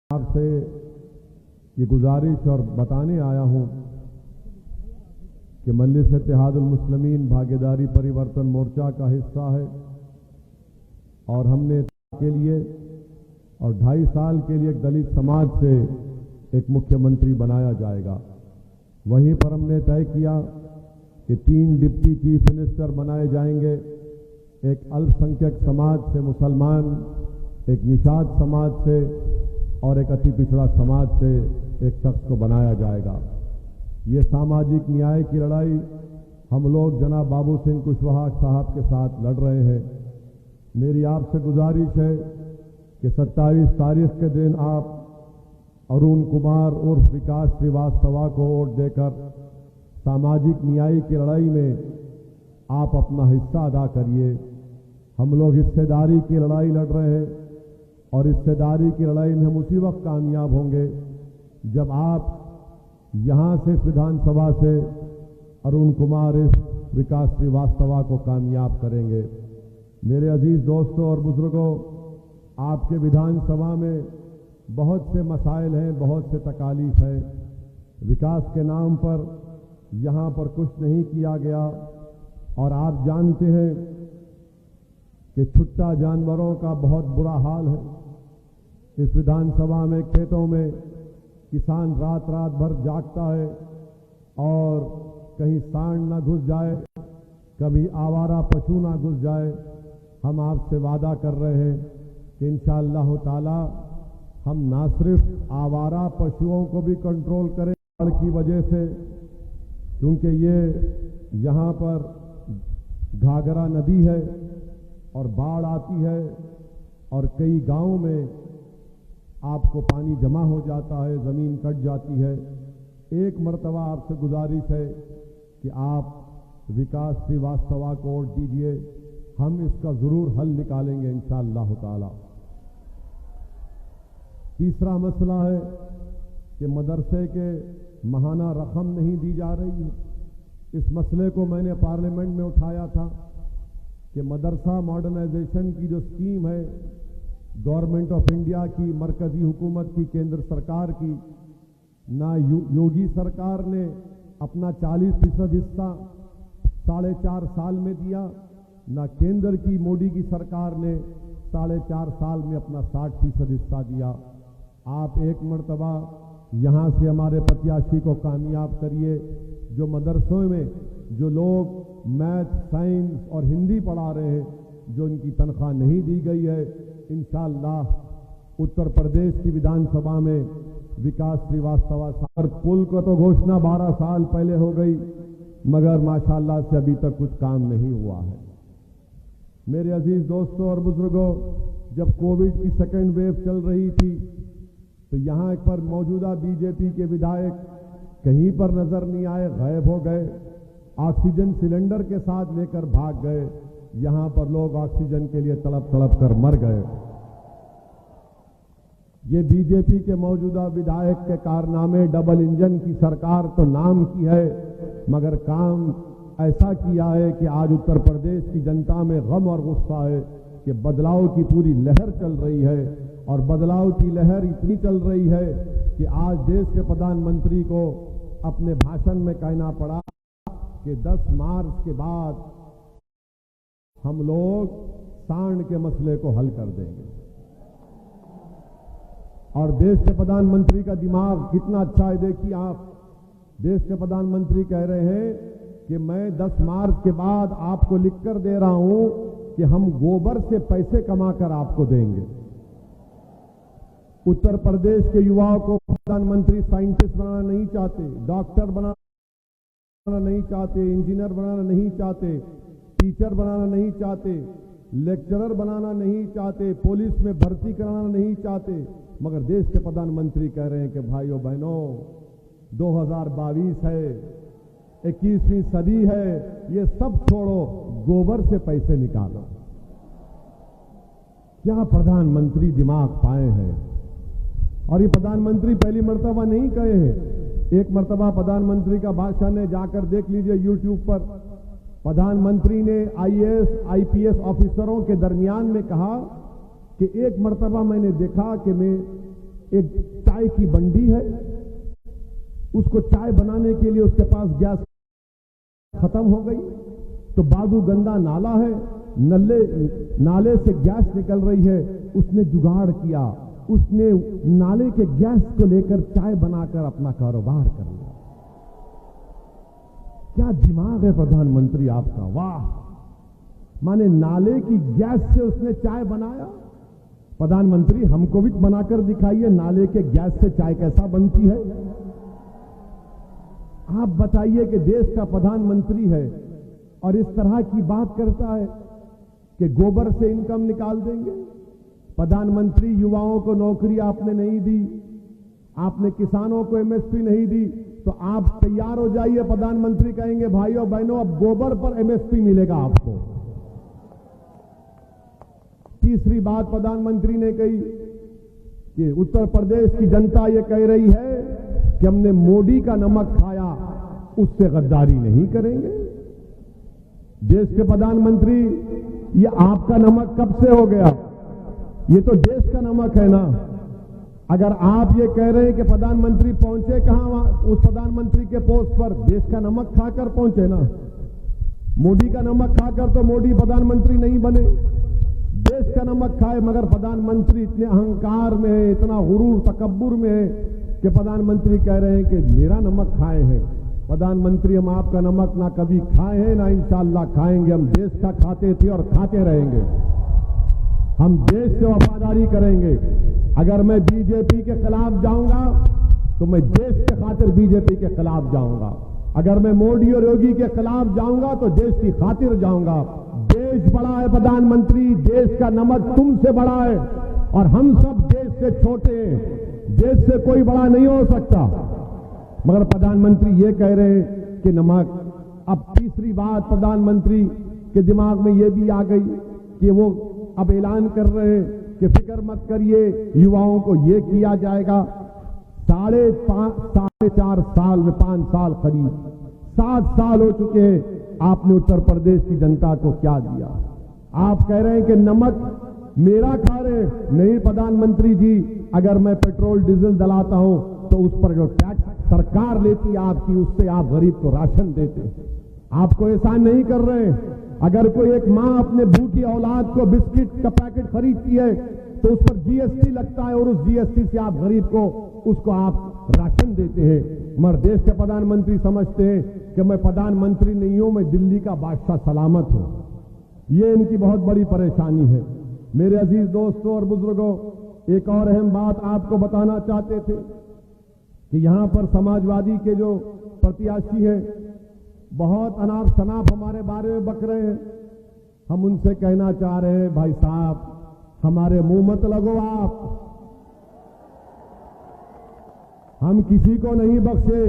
आपसे ये गुजारिश और बताने आया हूं कि मजलिस इत्तेहादुल मुस्लिमीन भागीदारी परिवर्तन मोर्चा का हिस्सा है और हमने के लिए और 2.5 साल के लिए एक दलित समाज से एक मुख्यमंत्री बनाया जाएगा। वहीं पर हमने तय किया कि 3 डिप्टी चीफ मिनिस्टर बनाए जाएंगे। एक अल्पसंख्यक समाज से मुसलमान, एक निषाद समाज से और एक अति पिछड़ा समाज से एक शख्स को बनाया जाएगा। ये सामाजिक न्याय की लड़ाई हम लोग जनाब बाबू सिंह कुशवाहा साहब के साथ लड़ रहे हैं। मेरी आपसे गुजारिश है कि 27 तारीख के दिन आप अरुण कुमार उर्फ विकास श्रीवास्तवा को वोट देकर सामाजिक न्याय की लड़ाई में आप अपना हिस्सा अदा करिए। हम लोग हिस्सेदारी की लड़ाई लड़ रहे हैं और हिस्सेदारी की लड़ाई में हम उसी वक्त कामयाब होंगे जब आप यहां से विधानसभा से अरुण कुमार विकास श्रीवास्तवा को कामयाब करेंगे। मेरे अजीज दोस्तों और बुजुर्गों, आपके विधानसभा में बहुत से मसाइल हैं, बहुत से तकालीफ है। विकास के नाम पर यहां पर कुछ नहीं किया गया और आप जानते हैं कि छुट्टा जानवरों का बहुत बुरा हाल है। इस विधानसभा में खेतों में किसान रात रात भर जागता है और कहीं सांड ना घुस जाए, कभी आवारा पशु ना घुस जाए। हम आपसे वादा कर रहे हैं कि इंशाअल्लाह ताला हम ना सिर्फ आवारा पशुओं को भी कंट्रोल करें बाढ़ की वजह से, क्योंकि ये यहाँ पर घाघरा नदी है और बाढ़ आती है और कई गांवों में आपको पानी जमा हो जाता है, ज़मीन कट जाती है। एक मर्तबा आपसे गुजारिश है कि आप विकास श्रीवास्तवा को वोट दीजिए। हम इसका ज़रूर हल निकालेंगे इंशाअल्लाह ताला। तीसरा मसला है कि मदरसे के माहाना रकम नहीं दी जा रही है। इस मसले को मैंने पार्लियामेंट में उठाया था कि मदरसा मॉडर्नाइजेशन की जो स्कीम है गवर्नमेंट ऑफ इंडिया की, मरकजी हुकूमत की, केंद्र सरकार की, ना योगी सरकार ने अपना 40% हिस्सा 4.5 साल में दिया, ना केंद्र की मोदी की सरकार ने 4.5 साल में अपना 60% हिस्सा दिया। आप एक मर्तबा यहाँ से हमारे प्रत्याशी को कामयाब करिए। जो मदरसों में जो लोग मैथ, साइंस और हिंदी पढ़ा रहे हैं, जो उनकी तनख्वाह नहीं दी गई है, इंशाअल्लाह उत्तर प्रदेश की विधानसभा में विकास श्रीवास्तवा साहब पुल को तो घोषणा 12 साल पहले हो गई, मगर माशाअल्लाह से अभी तक कुछ काम नहीं हुआ है। मेरे अजीज दोस्तों और बुजुर्गों, जब कोविड की सेकेंड वेव चल रही थी तो यहाँ पर मौजूदा बीजेपी के विधायक कहीं पर नजर नहीं आए, गायब हो गए। ऑक्सीजन सिलेंडर के साथ लेकर भाग गए। यहाँ पर लोग ऑक्सीजन के लिए तड़प तड़प कर मर गए। ये बीजेपी के मौजूदा विधायक के कारनामे, डबल इंजन की सरकार तो नाम की है, मगर काम ऐसा किया है कि आज उत्तर प्रदेश की जनता में गम और गुस्सा है कि बदलाव की पूरी लहर चल रही है और बदलाव की लहर इतनी चल रही है कि आज देश के प्रधानमंत्री को अपने भाषण में कहना पड़ा कि 10 मार्च के बाद हम लोग सांड के मसले को हल कर देंगे। और देश के प्रधानमंत्री का दिमाग कितना अच्छा है, देखिए आप। देश के प्रधानमंत्री कह रहे हैं कि मैं 10 मार्च के बाद आपको लिखकर दे रहा हूं कि हम गोबर से पैसे कमाकर आपको देंगे। उत्तर प्रदेश के युवाओं को प्रधानमंत्री साइंटिस्ट बनाना नहीं चाहते, डॉक्टर बनाना नहीं चाहते, इंजीनियर बनाना नहीं चाहते, टीचर बनाना नहीं चाहते, लेक्चरर बनाना नहीं चाहते, पुलिस में भर्ती कराना नहीं चाहते, मगर देश के प्रधानमंत्री कह रहे हैं कि भाइयों बहनों 2022 है, 21वीं सदी है, ये सब छोड़ो, गोबर से पैसे निकालो। क्या प्रधानमंत्री दिमाग पाए हैं। और ये प्रधानमंत्री पहली मर्तबा नहीं कहे हैं। एक मर्तबा प्रधानमंत्री का भाषण ने जाकर देख लीजिए यूट्यूब पर। प्रधानमंत्री ने आईएएस, आईपीएस ऑफिसरों के दरमियान में कहा कि एक मर्तबा मैंने देखा कि मैं एक चाय की बंडी है, उसको चाय बनाने के लिए उसके पास गैस खत्म हो गई, तो बाजू गंदा नाला है, नाले से गैस निकल रही है, उसने जुगाड़ किया, उसने नाले के गैस को लेकर चाय बनाकर अपना कारोबार कर लिया। क्या दिमाग है प्रधानमंत्री आपका, वाह! माने नाले की गैस से उसने चाय बनाया। प्रधानमंत्री हमको भी बनाकर दिखाइए, नाले के गैस से चाय कैसा बनती है। आप बताइए कि देश का प्रधानमंत्री है और इस तरह की बात करता है कि गोबर से इनकम निकाल देंगे। प्रधानमंत्री युवाओं को नौकरी आपने नहीं दी, आपने किसानों को एमएसपी नहीं दी, तो आप तैयार हो जाइए, प्रधानमंत्री कहेंगे भाइयों बहनों अब गोबर पर एमएसपी मिलेगा आपको। तीसरी बात प्रधानमंत्री ने कही कि उत्तर प्रदेश की जनता ये कह रही है कि हमने मोदी का नमक खाया, उससे गद्दारी नहीं करेंगे। देश के प्रधानमंत्री, ये आपका नमक कब से हो गया? ये तो देश का नमक है ना। अगर आप ये कह रहे हैं कि प्रधानमंत्री पहुंचे कहां, उस प्रधानमंत्री के पोस्ट पर देश का नमक खाकर पहुंचे ना। मोदी का नमक खाकर तो मोदी प्रधानमंत्री नहीं बने, देश का नमक खाए, मगर प्रधानमंत्री इतने अहंकार में है, इतना गुरूर तकब्बुर में है कि प्रधानमंत्री कह रहे हैं कि मेरा नमक खाए हैं। प्रधानमंत्री हम आपका नमक ना कभी खाए हैं ना इंशाअल्लाह खाएंगे। हम देश का खाते थे और खाते रहेंगे। हम देश से वफादारी करेंगे। अगर मैं बीजेपी के खिलाफ जाऊंगा तो मैं देश के खातिर बीजेपी के खिलाफ जाऊंगा। अगर मैं मोदी और योगी के खिलाफ जाऊंगा तो देश की खातिर जाऊंगा। देश बड़ा है प्रधानमंत्री, देश का नमक तुमसे बड़ा है और हम सब देश से छोटे हैं। देश से कोई बड़ा नहीं हो सकता, मगर प्रधानमंत्री ये कह रहे हैं कि नमक। अब तीसरी बात प्रधानमंत्री के दिमाग में ये भी आ गई कि वो अब ऐलान कर रहे हैं कि फिक्र मत करिए, युवाओं को ये किया जाएगा। 4.5 साल में 5 साल करीब 7 साल हो चुके हैं, आपने उत्तर प्रदेश की जनता को क्या दिया? आप कह रहे हैं कि नमक मेरा खा रहे हैं। नहीं प्रधानमंत्री जी, अगर मैं पेट्रोल डीजल डलाता हूं तो उस पर जो टैक्स सरकार लेती है आपकी, उससे आप गरीब को राशन देते। आपको एहसान नहीं कर रहे। अगर कोई एक मां अपने भूखी औलाद को बिस्किट का पैकेट खरीदती है तो उस पर जीएसटी लगता है और उस जीएसटी से आप गरीब को उसको आप राशन देते हैं। मगर देश के प्रधानमंत्री समझते हैं कि मैं प्रधानमंत्री नहीं हूं, मैं दिल्ली का बादशाह सलामत हूं। ये इनकी बहुत बड़ी परेशानी है। मेरे अजीज दोस्तों और बुजुर्गों, एक और अहम बात आपको बताना चाहते थे कि यहां पर समाजवादी के जो प्रत्याशी हैं बहुत अनाप शनाप हमारे बारे में बक रहे हैं। हम उनसे कहना चाह रहे हैं, भाई साहब हमारे मुंह मत लगो आप, हम किसी को नहीं बख्शे।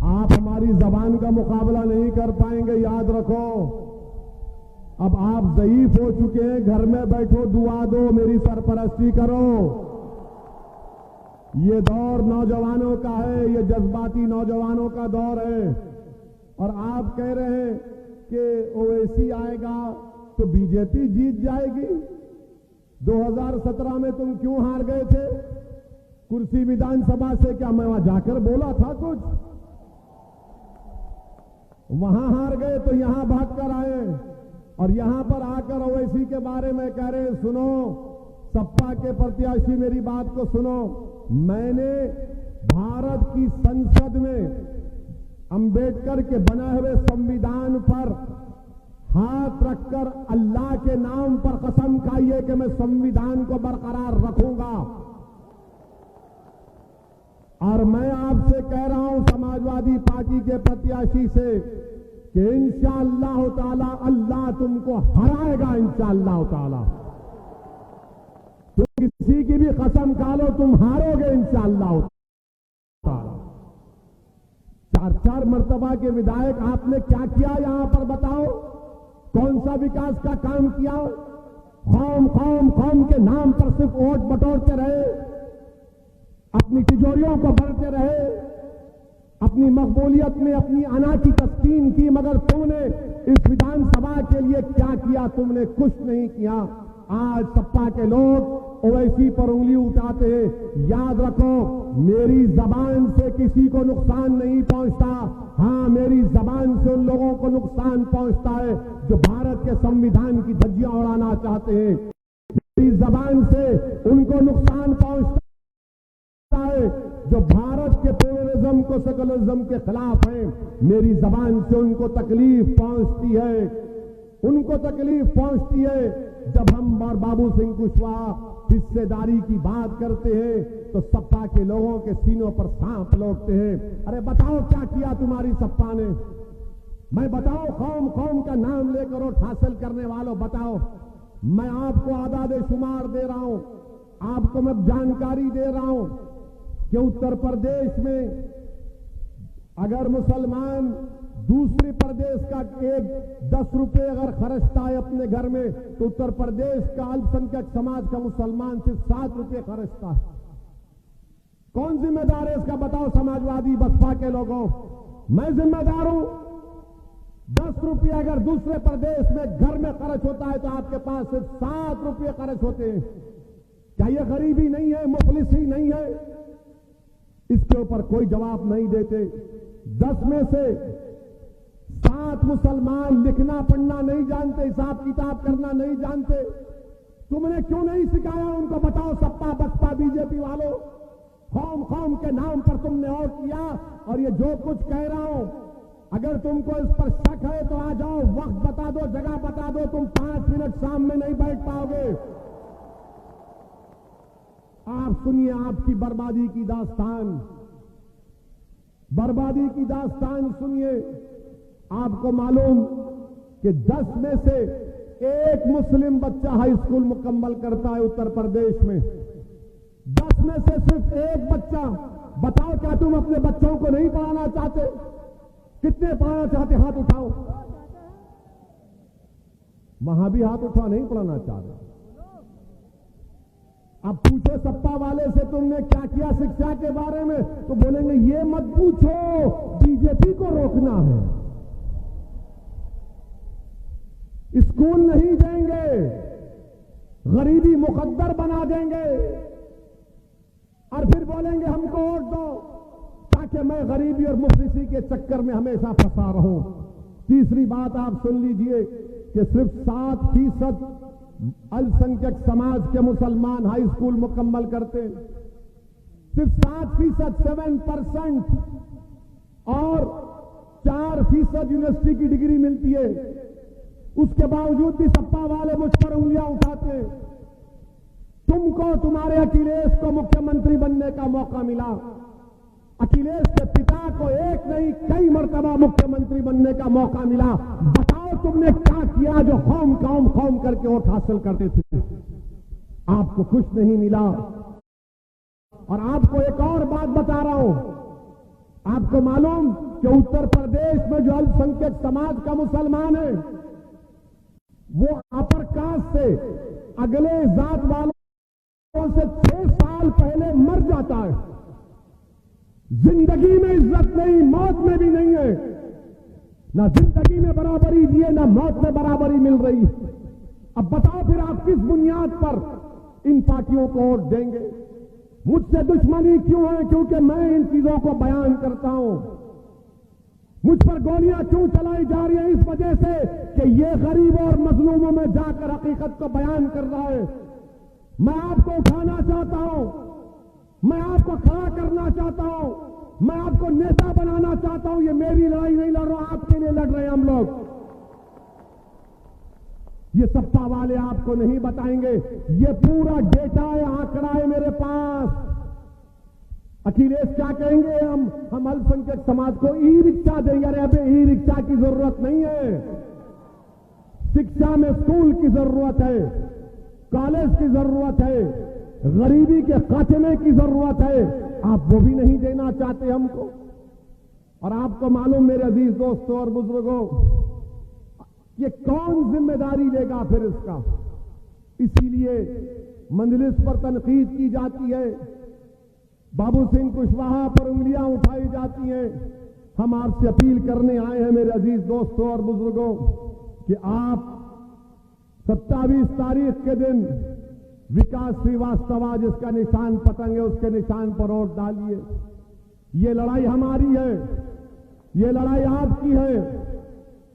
आप हमारी जबान का मुकाबला नहीं कर पाएंगे, याद रखो। अब आप ज़ईफ हो चुके हैं, घर में बैठो, दुआ दो, मेरी सरपरस्ती करो। ये दौर नौजवानों का है, ये जज्बाती नौजवानों का दौर है। और आप कह रहे हैं कि ओवैसी आएगा तो बीजेपी जीत जाएगी। 2017 में तुम क्यों हार गए थे कुर्सी विधानसभा से? क्या मैं वहां जाकर बोला था कुछ? वहां हार गए तो यहां भागकर आए और यहां पर आकर ओवैसी के बारे में कह रहे हैं। सुनो सपा के प्रत्याशी, मेरी बात को सुनो। मैंने भारत की संसद में अंबेडकर के बनाए हुए संविधान पर हाथ रखकर अल्लाह के नाम पर कसम खाई है कि मैं संविधान को बरकरार रखूंगा। और मैं आपसे कह रहा हूं समाजवादी पार्टी के प्रत्याशी से कि इंशाअल्लाह ताला अल्लाह तुमको हराएगा। इंशाअल्लाह ताला तुम किसी की भी कसम खा लो, तुम हारोगे इंशाअल्लाह ताला। 4-4 मर्तबा के विधायक आपने क्या किया यहां पर बताओ? कौन सा विकास का काम किया? कौम के नाम पर सिर्फ वोट बटोरते रहे, अपनी तिजोरियों को भरते रहे, अपनी मकबूलियत में अपनी अना की तस्कीन की। मगर तुमने इस विधानसभा के लिए क्या किया? तुमने कुछ नहीं किया। आज सपा के लोग ओवैसी पर उंगली उठाते हैं। याद रखो, मेरी जबान से किसी को नुकसान नहीं पहुंचता। हां, मेरी जबान से उन लोगों को नुकसान पहुंचता है जो भारत के संविधान की धज्जियां उड़ाना चाहते हैं। मेरी जबान से उनको नुकसान पहुंचता है जो भारत के प्लुरलिज्म को सेकुलरिज्म के खिलाफ हैं। मेरी जबान से उनको तकलीफ पहुंचती है, उनको तकलीफ पहुंचती है जब हम और बाबू सिंह कुशवाहा हिस्सेदारी की बात करते हैं तो सपा के लोगों के सीनों पर सांप लौटते हैं। अरे बताओ क्या किया तुम्हारी सपा ने? मैं बताओ, कौम कौम का नाम लेकर वोट हासिल करने वालों बताओ। मैं आपको आदादे शुमार दे रहा हूं, आपको मैं जानकारी दे रहा हूं कि उत्तर प्रदेश में अगर मुसलमान दूसरे प्रदेश का एक 10 रुपए अगर खर्चता है अपने घर में, तो उत्तर प्रदेश का अल्पसंख्यक समाज का मुसलमान सिर्फ 7 रुपए खर्चता है। कौन जिम्मेदार है इसका बताओ? समाजवादी बसपा के लोगों। मैं जिम्मेदार हूं। 10 रुपये अगर दूसरे प्रदेश में घर में खर्च होता है तो आपके पास सिर्फ 7 रुपये खर्च होते हैं। क्या यह गरीबी नहीं है, मुफलिसी नहीं है? इसके ऊपर कोई जवाब नहीं देते। 10 में से 7 मुसलमान लिखना पढ़ना नहीं जानते, हिसाब किताब करना नहीं जानते। तुमने क्यों नहीं सिखाया उनको? बताओ सपा बसपा बीजेपी वालों, कौम कौम के नाम पर तुमने वोट किया। और ये जो कुछ कह रहा हूं, अगर तुमको इस पर शक है तो आ जाओ, वक्त बता दो, जगह बता दो, तुम 5 मिनट सामने नहीं बैठ पाओगे। आप सुनिए आपकी बर्बादी की दास्तान, बर्बादी की दास्तान सुनिए। आपको मालूम कि 10 में से 1 मुस्लिम बच्चा हाई स्कूल मुकम्मल करता है उत्तर प्रदेश में। 10 में से सिर्फ 1 बच्चा। बताओ, क्या तुम अपने बच्चों को नहीं पढ़ाना चाहते? कितने पढ़ाना चाहते? हाथ उठाओ। वहां भी हाथ उठा, नहीं पढ़ाना चाहते। अब पूछो सपा वाले से तुमने क्या किया शिक्षा के बारे में, तो बोलेंगे ये मत पूछो, बीजेपी को रोकना है, स्कूल नहीं देंगे, गरीबी मुकद्दर बना देंगे। और फिर बोलेंगे हमको वोट दो ताकि मैं गरीबी और मुफलिसी के चक्कर में हमेशा फंसा रहूं। तीसरी बात आप सुन लीजिए कि सिर्फ 7% अल्पसंख्यक समाज के मुसलमान हाई स्कूल मुकम्मल करते हैं। सिर्फ 7%, 7%। और 4% यूनिवर्सिटी की डिग्री मिलती है। उसके बावजूद भी सपा वाले मुझ पर उंगलियां उठाते हैं। तुमको तुम्हारे अखिलेश को मुख्यमंत्री बनने का मौका मिला। अखिलेश के पिता को एक नहीं कई मर्तबा मुख्यमंत्री बनने का मौका मिला। बताओ तुमने क्या किया जो कौम कौम कौम करके वोट हासिल करते थे? आपको कुछ नहीं मिला। और आपको एक और बात बता रहा हूं, आपको मालूम कि उत्तर प्रदेश में जो अल्पसंख्यक समाज का मुसलमान है वो अपर कास्ट से अगले जात वालों से 6 साल पहले मर जाता है। जिंदगी में इज्जत नहीं, मौत में भी नहीं है। ना जिंदगी में बराबरी दिए, ना मौत में बराबरी मिल रही। अब बताओ फिर आप किस बुनियाद पर इन पार्टियों को वोट देंगे? मुझसे दुश्मनी क्यों है? क्योंकि मैं इन चीजों को बयान करता हूं। मुझ पर गोलियां क्यों चलाई जा रही हैं? इस वजह से कि ये गरीबों और मजलूमों में जाकर हकीकत को बयान कर रहा है। मैं आपको उठाना चाहता हूं, मैं आपको खड़ा करना चाहता हूं, मैं आपको नेता बनाना चाहता हूं। ये मेरी लड़ाई नहीं लड़ रहा, आपके लिए लड़ रहे हैं हम लोग। ये सपा वाले आपको नहीं बताएंगे। ये पूरा डेटा है, आंकड़ा है मेरे पास। अखिलेश क्या कहेंगे? हम अल्पसंख्यक समाज को ई रिक्शा देंगे। अरे अबे ई रिक्शा की जरूरत नहीं है। शिक्षा में स्कूल की जरूरत है, कॉलेज की जरूरत है, गरीबी के खात्मे की जरूरत है। आप वो भी नहीं देना चाहते हमको। और आपको मालूम मेरे अजीज दोस्तों और बुजुर्गों, ये कौन जिम्मेदारी लेगा फिर इसका? इसीलिए मंजलिस पर तनकीद की जाती है, बाबू सिंह कुशवाहा पर उंगलियां उठाई जाती हैं। हम आपसे अपील करने आए हैं मेरे अजीज दोस्तों और बुजुर्गों कि आप 27 तारीख के दिन विकास श्रीवास्तव जिसका निशान पतंग है उसके निशान पर वोट डालिए। ये लड़ाई हमारी है, ये लड़ाई आपकी है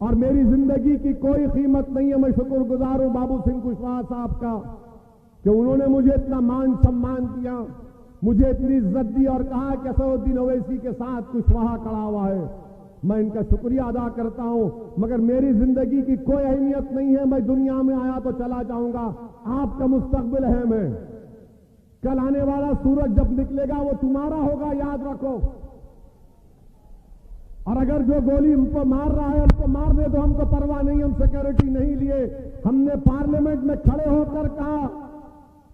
और मेरी जिंदगी की कोई कीमत नहीं है। मैं शुक्रगुजार हूं बाबू सिंह कुशवाहा साहब का कि उन्होंने मुझे इतना मान सम्मान दिया, मुझे इतनी इज्जत दी और कहा कि असदुद्दीन ओवैसी के साथ कुशवाहा खड़ा हुआ है। मैं इनका शुक्रिया अदा करता हूं, मगर मेरी जिंदगी की कोई अहमियत नहीं है। मैं दुनिया में आया तो चला जाऊंगा, आपका मुस्तकबिल है। मैं कल आने वाला सूरज जब निकलेगा वो तुम्हारा होगा, याद रखो। और अगर जो गोली हमको मार रहा है उनको मारने दो, हमको परवाह नहीं, हम सिक्योरिटी नहीं लिए। हमने पार्लियामेंट में खड़े होकर कहा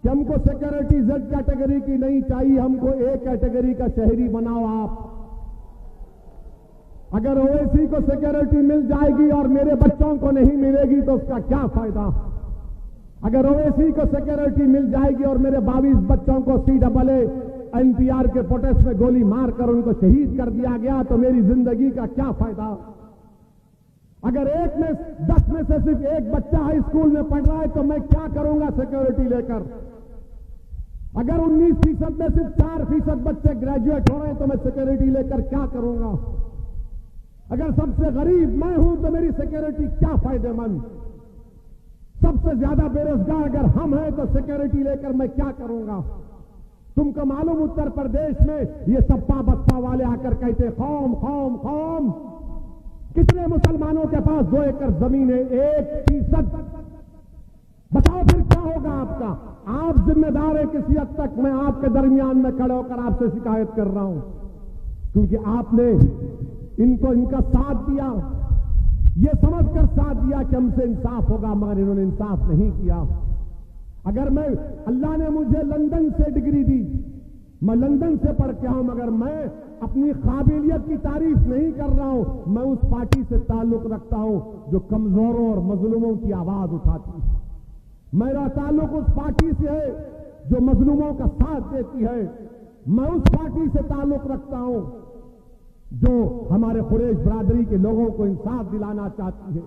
कि हमको सिक्योरिटी जेड कैटेगरी की नहीं चाहिए, हमको ए कैटेगरी का शहरी बनाओ आप। अगर ओवैसी को सिक्योरिटी मिल जाएगी और मेरे बच्चों को नहीं मिलेगी तो उसका क्या फायदा। अगर ओवैसी को सिक्योरिटी मिल जाएगी और मेरे 22 बच्चों को CAA NPR के प्रोटेस्ट में गोली मारकर उनको शहीद कर दिया गया तो मेरी जिंदगी का क्या फायदा। अगर 10 में से सिर्फ एक बच्चा हाई स्कूल में पढ़ रहा है तो मैं क्या करूंगा सिक्योरिटी लेकर। अगर 19% में सिर्फ 4% बच्चे ग्रेजुएट हो रहे हैं तो मैं सिक्योरिटी लेकर क्या करूंगा। अगर सबसे गरीब मैं हूं तो मेरी सिक्योरिटी क्या फायदेमंद। सबसे ज्यादा बेरोजगार अगर हम हैं तो सिक्योरिटी लेकर मैं क्या करूंगा। तुमको मालूम उत्तर प्रदेश में ये सपा बसपा वाले आकर कहते कौम कौम कौम। कितने मुसलमानों के पास 2 एकड़ जमीन है, 1%। बताओ फिर क्या होगा आपका। आप जिम्मेदार है किसी हद तक। मैं आपके दरमियान में खड़े होकर आपसे शिकायत कर रहा हूं क्योंकि आपने इनको इनका साथ दिया, ये समझकर साथ दिया कि हमसे इंसाफ होगा, मगर इन्होंने इंसाफ नहीं किया। अगर मैं अल्लाह ने मुझे लंदन से डिग्री दी, मैं लंदन से पढ़ के आऊं, मगर मैं अपनी काबिलियत की तारीफ नहीं कर रहा हूं। मैं उस पार्टी से ताल्लुक रखता हूं जो कमजोरों और मजलूमों की आवाज उठाती है। मेरा ताल्लुक उस पार्टी से है जो मजलूमों का साथ देती है। मैं उस पार्टी से ताल्लुक रखता हूं जो हमारे कुरैश बरादरी के लोगों को इंसाफ दिलाना चाहती है।